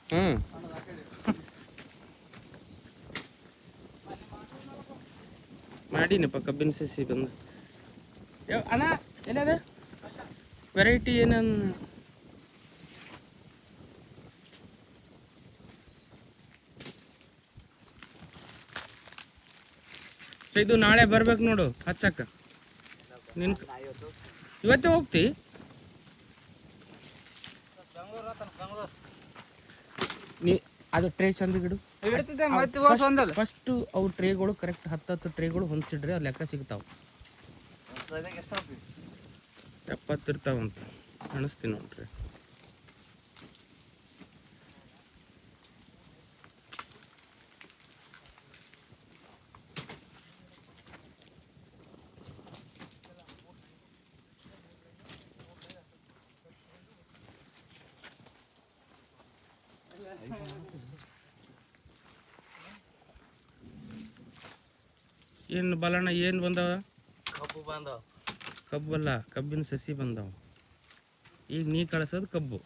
ಹ್ಮ್ ಮಾಡೀನಪ್ಪ ಕಬ್ಬಿನ ಸಸಿ ಬಂದು ಅಣ್ಣ ಏನದ ವೆರೈಟಿ ಏನನ್ ಇದು ನಾಳೆ ಬರ್ಬೇಕು ನೋಡು ಹಚ್ಚಕ್ಕ ನಿನ್ ಇವತ್ತೇ ಹೋಗ್ತಿ ನೀ ಅದು ಟ್ರೇ ಚಂದ ಗಿಡು ಫಸ್ಟ್ ಅವು ಟ್ರೇಗಳು ಕರೆಕ್ಟ್ 10 ಟ್ರೇಗಳು ಹೊಂದಿಸಿಡ್ರಿ ಅದು ಲೆಕ್ಕ ಸಿಗ್ತಾವ 70 ಇರ್ತಾವಂತ ಅನಿಸ್ತೀನಿ ನೋಡ್ರಿ ಏನು ಬಲಣ್ಣ ಏನು ಬಂದವ ಕಬ್ಬು ಅಲ್ಲ ಕಬ್ಬಿನ ಸಸಿ ಬಂದವ ಈಗ ನೀ ಕಳಿಸೋದು ಕಬ್ಬು